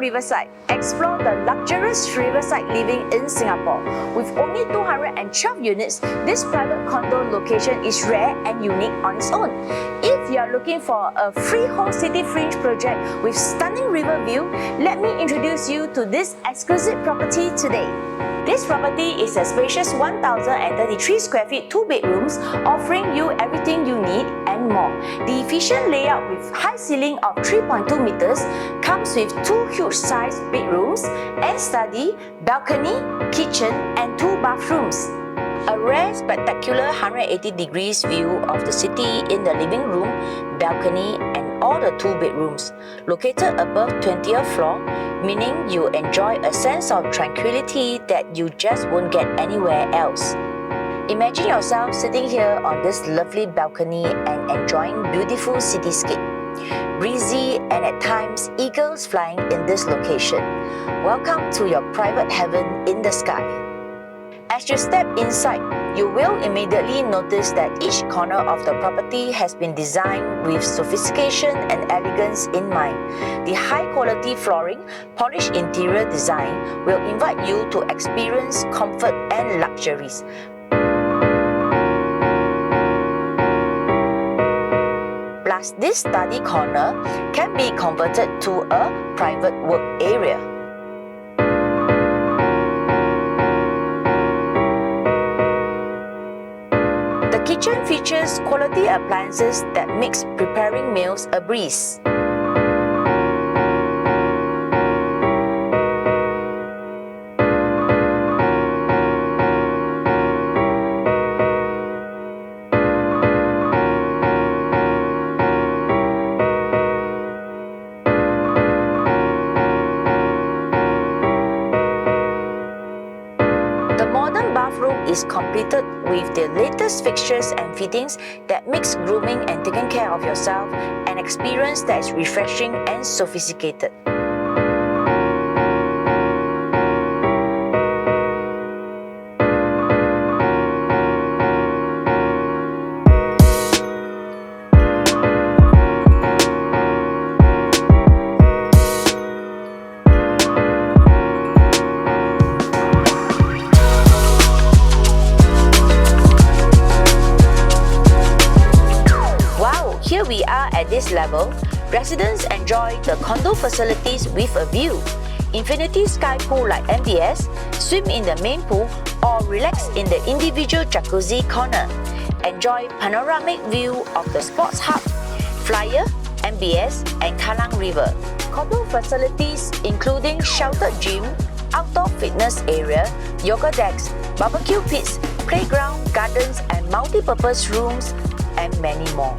Riverside. Explore the luxurious riverside living in Singapore. With only 212 units, this private condo location is rare and unique on its own. If you are looking for a freehold city fringe project with stunning river view, let me introduce you to this exquisite property today. This property is a spacious 1,033 square feet, 2 bedrooms, offering you everything you need and more. The efficient layout with high ceiling of 3.2 meters comes with 2 huge-sized bedrooms and study, balcony, kitchen, and 2 bathrooms. A rare, spectacular 180 degrees view of the city in the living room, balcony, and all the 2 bedrooms. Located above 20th floor, meaning you enjoy a sense of tranquility that you just won't get anywhere else. Imagine yourself sitting here on this lovely balcony and enjoying beautiful cityscape. Breezy and at times eagles flying in this location. Welcome to your private heaven in the sky. As you step inside, you will immediately notice that each corner of the property has been designed with sophistication and elegance in mind. The high-quality flooring, polished interior design will invite you to experience comfort and luxuries. Plus, this study corner can be converted to a private work area. The kitchen features quality appliances that makes preparing meals a breeze. The modern bathroom is completed with the latest fixtures and fittings that makes grooming and taking care of yourself an experience that is refreshing and sophisticated. Here we are at this level. Residents enjoy the condo facilities with a view. Infinity sky pool like MBS, swim in the main pool or relax in the individual jacuzzi corner. Enjoy panoramic view of the sports hub, Flyer, MBS and Kallang River. Condo facilities including sheltered gym, outdoor fitness area, yoga decks, barbecue pits, playground, gardens and multi-purpose rooms and many more.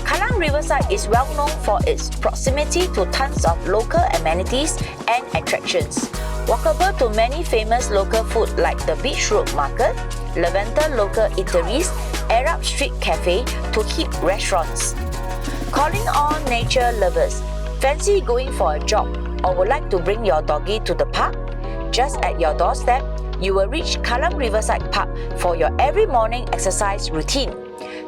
Kallang Riverside is well known for its proximity to tons of local amenities and attractions. Walkable to many famous local food like the Beach Road Market, Lavender local eateries, Arab Street Cafe to hip restaurants. Calling all nature lovers, fancy going for a jog or would like to bring your doggy to the park? Just at your doorstep, you will reach Kallang Riverside Park for your every morning exercise routine.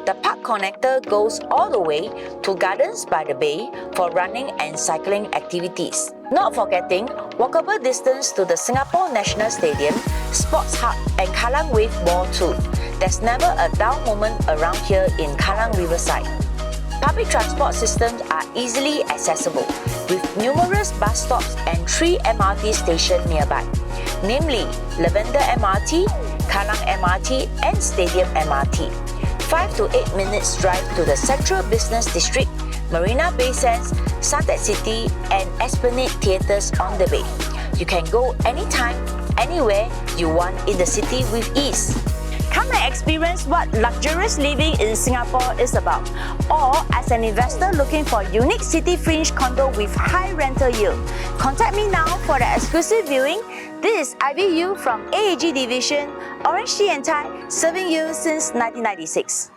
The park connector goes all the way to Gardens by the Bay for running and cycling activities. Not forgetting walkable distance to the Singapore National Stadium, Sports Hub and Kallang Wave Mall too. There's never a dull moment around here in Kallang Riverside. Public transport systems are easily accessible with numerous bus stops and 3 MRT stations nearby, namely Lavender MRT, Kallang MRT and Stadium MRT. 5 to 8 minutes drive to the Central Business District, Marina Bay Sands, Suntec City and Esplanade Theatres on the Bay. You can go anytime, anywhere you want in the city with ease. Come and experience what luxurious living in Singapore is about. Or as an investor looking for unique city fringe condo with high rental yield. Contact me now for the exclusive viewing. This is Ivy Yu from AAG Division, OrangeTee and Thai, serving you since 1996.